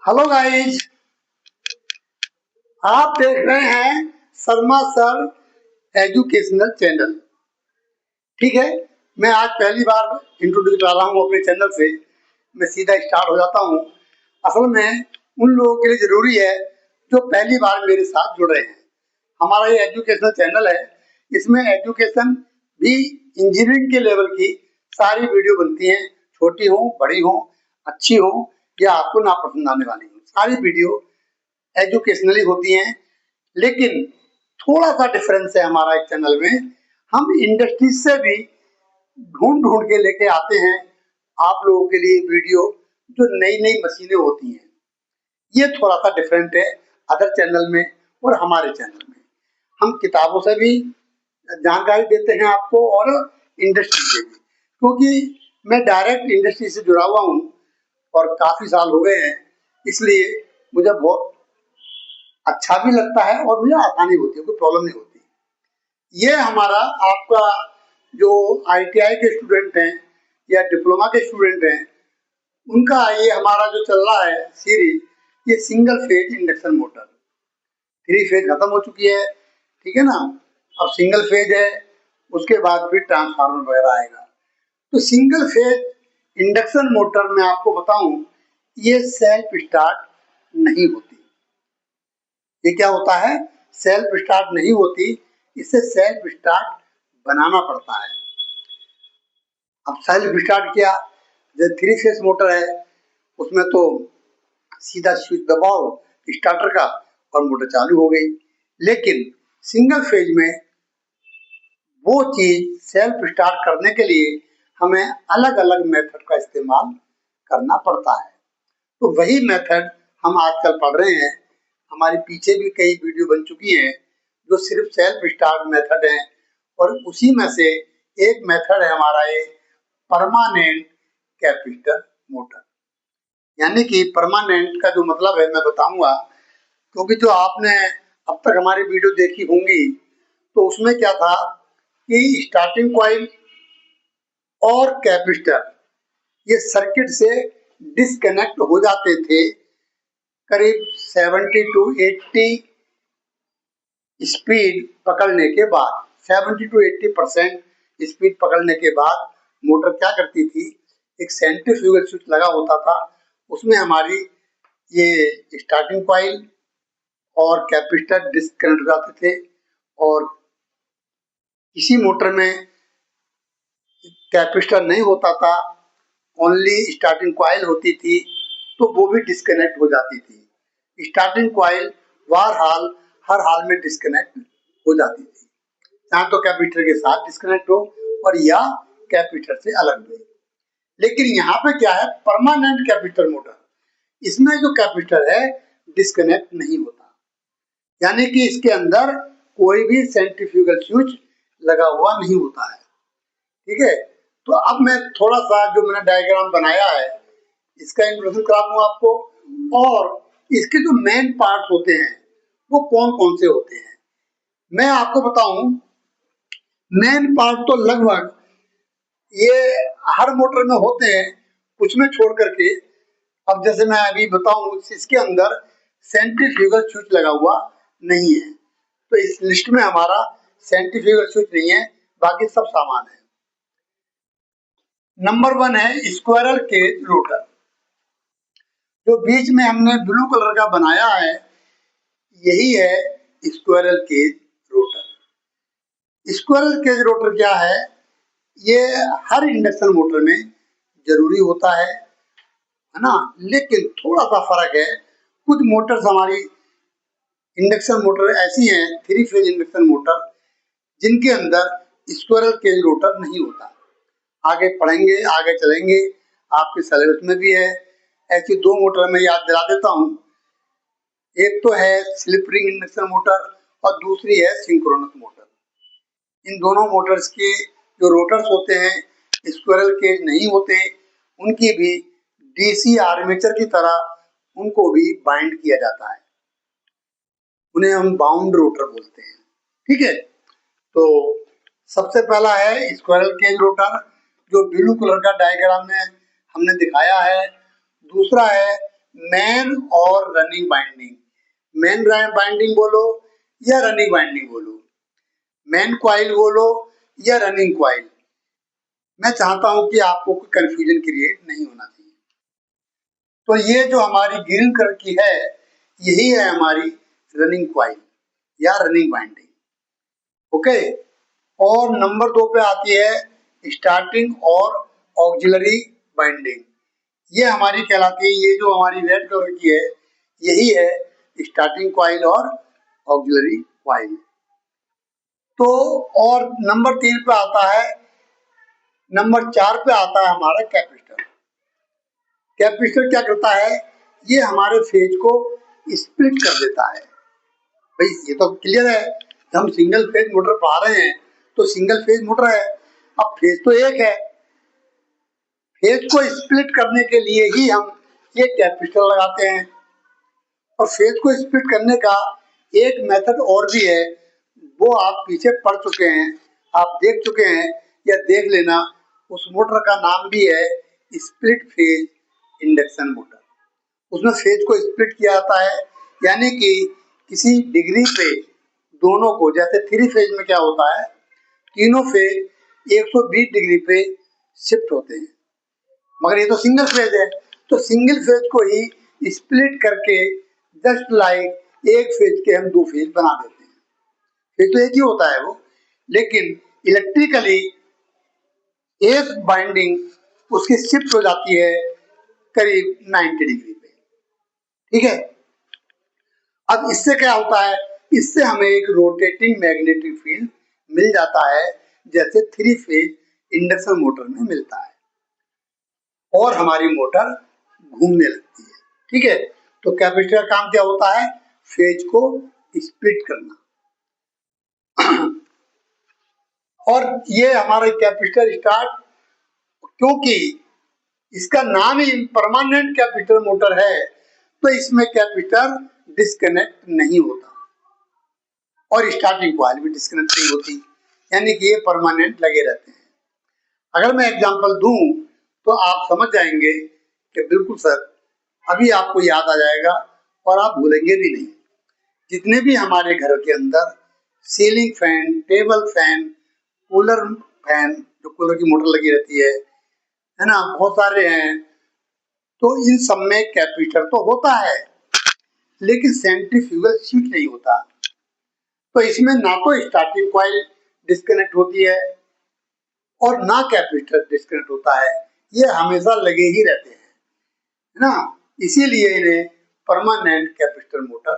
Hello guys, आप देख रहे हैं शर्मा सर एजुकेशनल चैनल। ठीक है, मैं आज पहली बार इंट्रोड्यूस कर रहा हूँ अपने चैनल से। मैं सीधा स्टार्ट हो जाता हूँ। असल में उन लोगों के लिए जरूरी है जो पहली बार मेरे साथ जुड़ रहे हैं। हमारा ये एजुकेशनल चैनल है, इसमें एजुकेशन भी इंजीनियरिंग के लेवल की सारी वीडियो बनती हैं, छोटी हो, बड़ी हो, अच्छी हो या आपको नापसंद आने वाली हो, सारी वीडियो एजुकेशनली होती हैं। लेकिन थोड़ा सा डिफरेंस है हमारा एक चैनल में, हम इंडस्ट्री से भी ढूंढ ढूंढ के लेके आते हैं आप लोगों के लिए वीडियो, जो नई नई मशीनें होती हैं। ये थोड़ा सा डिफरेंट है अदर चैनल में और हमारे चैनल में। हम किताबों से भी जानकारी देते हैं आपको और इंडस्ट्री से भी, क्योंकि मैं डायरेक्ट इंडस्ट्री से जुड़ा हुआ हूँ और काफी साल हो गए हैं, इसलिए मुझे बहुत अच्छा भी लगता है और मुझे आसानी होती है, कोई प्रॉब्लम नहीं होती। ये हमारा आपका जो आईटीआई के स्टूडेंट हैं या डिप्लोमा के स्टूडेंट हैं, उनका ये हमारा जो चल रहा है सीरीज, ये single phase induction motor. Three phase खत्म हो चुकी है, ठीक है ना। अब सिंगल फेज है, उसके बाद फिर ट्रांसफार्मर वगैरह आएगा। तो सिंगल फेज इंडक्शन मोटर में आपको बताऊं, ये सेल्फ स्टार्ट नहीं होती। ये क्या होता है, सेल्फ स्टार्ट नहीं होती, इससे सेल्फ स्टार्ट बनाना पड़ता है। अब सेल्फ स्टार्ट किया, जब थ्री फेज मोटर है उसमें तो सीधा स्विच दबाओ स्टार्टर का और मोटर चालू हो गई। लेकिन सिंगल फेज में वो चीज सेल्फ स्टार्ट करने के लिए हमें अलग अलग मेथड का इस्तेमाल करना पड़ता है। तो वही मेथड हम आजकल पढ़ रहे हैं। हमारे पीछे भी कई वीडियो बन चुकी हैं जो सिर्फ सेल्फ स्टार्ट मेथड है, और उसी में से एक मेथड है हमारा ये परमानेंट कैपेसिटर मोटर। यानी कि परमानेंट का जो मतलब है मैं बताऊंगा, क्योंकि जो आपने अब तक हमारी वीडियो देखी होंगी तो उसमें क्या था कि स्टार्टिंग कॉइल और कैपेसिटर ये सर्किट से डिस्कनेक्ट हो जाते थे करीब 70 टू 80 स्पीड पकड़ने के बाद। 70 टू 80% स्पीड पकड़ने के बाद मोटर क्या करती थी, एक सेंट्रीफ्यूगल स्विच लगा होता था, उसमें हमारी ये स्टार्टिंग कॉइल और कैपेसिटर डिस्कनेक्ट हो जाते थे, और इसी मोटर में कैपेसिटर नहीं होता था, ओनली स्टार्टिंग कॉइल होती थी, तो वो भी डिस्कनेक्ट हो जाती थी। स्टार्टिंग कॉइल हर हाल में डिस्कनेक्ट हो जाती थी, चाहे तो कैपेसिटर के साथ डिस्कनेक्ट हो और या कैपेसिटर से अलग हो। लेकिन यहाँ पे क्या है, परमानेंट कैपेसिटर मोटर, इसमें जो कैपेसिटर है डिस्कनेक्ट नहीं होता, यानी कि इसके अंदर कोई भी सेंट्रीफ्यूगल स्विच लगा हुआ नहीं होता है। ठीक है, तो अब मैं थोड़ा सा जो मैंने डायग्राम बनाया है इसका इंट्रोडक्शन करा दूं आपको, और इसके जो मेन पार्ट होते हैं वो कौन कौन से होते हैं मैं आपको बताऊं। मेन पार्ट तो लगभग ये हर मोटर में होते हैं, कुछ में छोड़ करके। अब जैसे मैं अभी बताऊं, इसके अंदर सेंट्रीफ्यूगल स्विच लगा हुआ नहीं है, तो इस लिस्ट में हमारा सेंट्रीफ्यूगल स्विच नहीं है, बाकी सब सामान है। नंबर 1 है स्क्वायरल केज रोटर, जो बीच में हमने ब्लू कलर का बनाया है, यही है squirrel cage rotor. Squirrel cage rotor क्या है, ये हर इंडक्शन मोटर में जरूरी होता है ना। लेकिन थोड़ा सा फर्क है, कुछ मोटर्स हमारी इंडक्शन मोटर ऐसी हैं, थ्री फेज इंडक्शन मोटर, जिनके अंदर स्क्वायरल केज रोटर नहीं होता। आगे पढ़ेंगे, आगे चलेंगे, आपके सिलेबस में भी है। ऐसी दो मोटर में याद दिला देता हूँ, एक तो है स्लिप रिंग इंडक्शन मोटर और दूसरी है सिंक्रोनस मोटर। इन दोनों मोटर्स के जो रोटर्स होते हैं स्क्वायरल केज नहीं होते, उनकी भी डीसी आर्मेचर की तरह उनको भी बाइंड किया जाता है, उन्हें हम बाउंड रोटर बोलते हैं। ठीक है, तो सबसे पहला है स्क्वायरल केज रोटर, जो ब्लू कलर का डायग्राम में हमने दिखाया है। दूसरा है मेन और रनिंग बाइंडिंग, मेन बाइंडिंग बोलो या रनिंग बाइंडिंग बोलो, मेन क्वाइल बोलो या रनिंग क्वाइल, मैं चाहता हूं कि आपको कोई कंफ्यूजन क्रिएट नहीं होना चाहिए। तो ये जो हमारी ग्रीन कलर की है, यही है हमारी रनिंग क्वाइल या रनिंग बाइंडिंग। ओके, और नंबर 2 पे आती है स्टार्टिंग और ऑक्सिलरी बाइंडिंग। ये हमारी कहलाती है, ये जो हमारी रेड कलर की है, यही है स्टार्टिंग क्वाइल और ऑक्सिलरी क्वाइल। तो और नंबर 3 पे आता है, नंबर 4 पे आता है हमारा कैपेसिटर। कैपेसिटर क्या करता है, ये हमारे फेज को स्प्लिट कर देता है। भाई ये तो क्लियर है, हम सिंगल फेज मोटर पा रहे हैं तो सिंगल फेज मोटर है, अब फेज तो एक है, फेज को स्प्लिट करने के लिए ही हम ये कैपेसिटर लगाते हैं। और फेज को स्प्लिट करने का एक मेथड और भी है, वो आप पीछे पढ़ चुके हैं, आप देख चुके हैं, या देख लेना, उस मोटर का नाम भी है स्प्लिट फेज इंडक्शन मोटर। उसमें फेज को स्प्लिट किया जाता है, यानी कि किसी डिग्री पे दोनों को, जैसे 3 फेज में क्या होता है, तीनों फेज 120 डिग्री पे शिफ्ट होते हैं, मगर ये तो सिंगल फेज है, तो सिंगल फेज को ही स्प्लिट करके जस्ट लाइक एक फेज के हम 2 फेज बना देते हैं। फेज तो एक ही होता है वो, लेकिन इलेक्ट्रिकली एक बाइंडिंग उसकी शिफ्ट हो जाती है करीब 90 डिग्री पे। ठीक है, अब इससे क्या होता है, इससे हमें एक रोटेटिंग मैग्नेटिक फील्ड मिल जाता है, जैसे 3 फेज इंडक्शन मोटर में मिलता है, और हमारी मोटर घूमने लगती है। ठीक है, तो कैपेसिटर का काम क्या होता है, फेज को स्प्लिट करना। और ये हमारा कैपेसिटर स्टार्ट, क्योंकि इसका नाम ही परमानेंट कैपेसिटर मोटर है, तो इसमें कैपेसिटर डिस्कनेक्ट नहीं होता और स्टार्टिंग कॉइल भी डिस्कनेक्ट नहीं होती, यानी कि ये परमानेंट लगे रहते हैं। अगर मैं एग्जांपल दूं तो आप समझ जाएंगे कि बिल्कुल सर, अभी आपको याद आ जाएगा और आप भूलेंगे भी नहीं। जितने भी हमारे घर के अंदर ceiling fan, table fan, cooler fan, जो कूलर की मोटर लगी रहती है ना, बहुत सारे हैं, तो इन सब में कैपेसिटर तो होता है, लेकिन सेंट्रीफ्यूगल स्विच नहीं होता। तो इसमें ना तो स्टार्टिंग कॉइल डिस्कनेक्ट होती है और ना कैपेसिटर डिस्कनेक्ट होता है, ये हमेशा लगे ही रहते हैं, है ना, इसीलिए इन्हें परमानेंट कैपेसिटर मोटर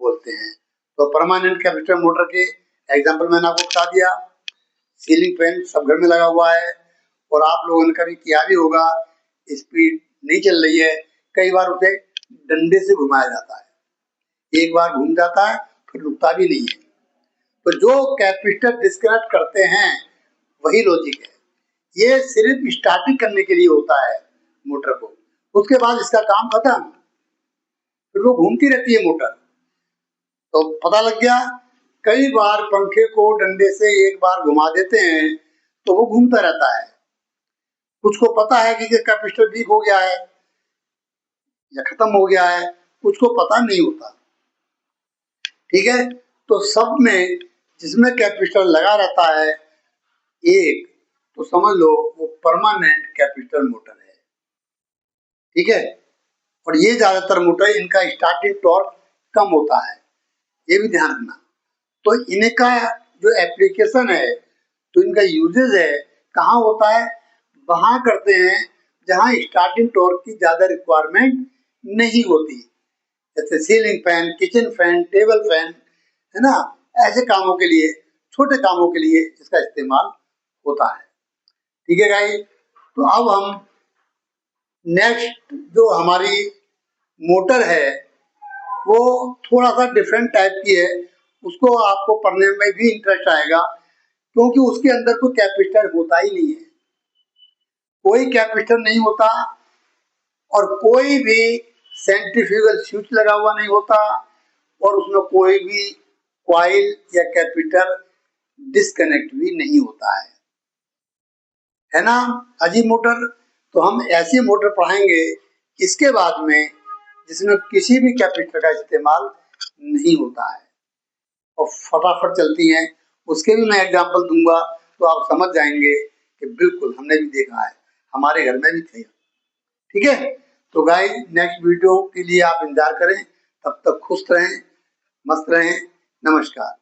बोलते हैं। तो परमानेंट कैपेसिटर मोटर के एग्जांपल मैंने आपको बता दिया। सीलिंग फैन सब घर में लगा हुआ है, और आप लोगों ने कभी किया भी होगा, स्पीड नहीं चल रही है, कई बार उसे डंडे से घुमाया जाता है, एक बार घूम जाता है फिर रुकता भी नहीं है। तो जो कैपेसिटर डिस्कनेक्ट करते हैं वही लॉजिक है, ये सिर्फ स्टार्टिंग करने के लिए होता है मोटर को, उसके बाद इसका काम खत्म, फिर वो घूमती रहती है मोटर। तो पता लग गया, कई बार पंखे को डंडे से एक बार घुमा देते हैं तो वो घूमता रहता है। कुछ को पता है कि कैपेसिटर वीक हो गया है या खत्म हो गया है, कुछ को पता नहीं होता। ठीक है, तो सब में जिसमें कैपेसिटर लगा रहता है एक, तो समझ लो वो परमानेंट कैपेसिटर मोटर है। ठीक है, और ये ज्यादातर मोटर, इनका स्टार्टिंग टॉर्क कम होता है, ये भी ध्यान रखना। तो इनका जो एप्लीकेशन है, तो इनका यूजेज है, कहाँ होता है, वहां करते हैं जहां स्टार्टिंग टॉर्क की ज्यादा रिक्वायरमेंट नहीं होती, जैसे ceiling fan, kitchen fan, table fan, है ना, ऐसे कामों के लिए, छोटे कामों के लिए इसका इस्तेमाल होता है। ठीक है गाइस, तो अब हम नेक्स्ट जो हमारी मोटर है वो थोड़ा सा डिफरेंट टाइप की है, उसको आपको पढ़ने में भी इंटरेस्ट आएगा, क्योंकि उसके अंदर कोई कैपेसिटर होता ही नहीं है, कोई कैपेसिटर नहीं होता, और कोई भी सेंट्रीफ्यूगल स्विच लगा हुआ नहीं होता, और उसमें कोई भी कॉइल या कैपेसिटर डिस्कनेक्ट भी नहीं होता है ना, अजीब मोटर। तो हम ऐसी मोटर पढ़ाएंगे, इसके बाद में जिसमें किसी भी कैपेसिटर का इस्तेमाल नहीं होता है और फटाफट चलती हैं। उसके भी मैं एग्जांपल दूंगा तो आप समझ जाएंगे कि बिल्कुल हमने भी देखा है, हमारे घर में भी थे। ठीक है, तो गाइस नेक्स्ट वीडियो के लिए आप इंतजार करें, तब तक खुश रहें, मस्त रहें। नमस्कार।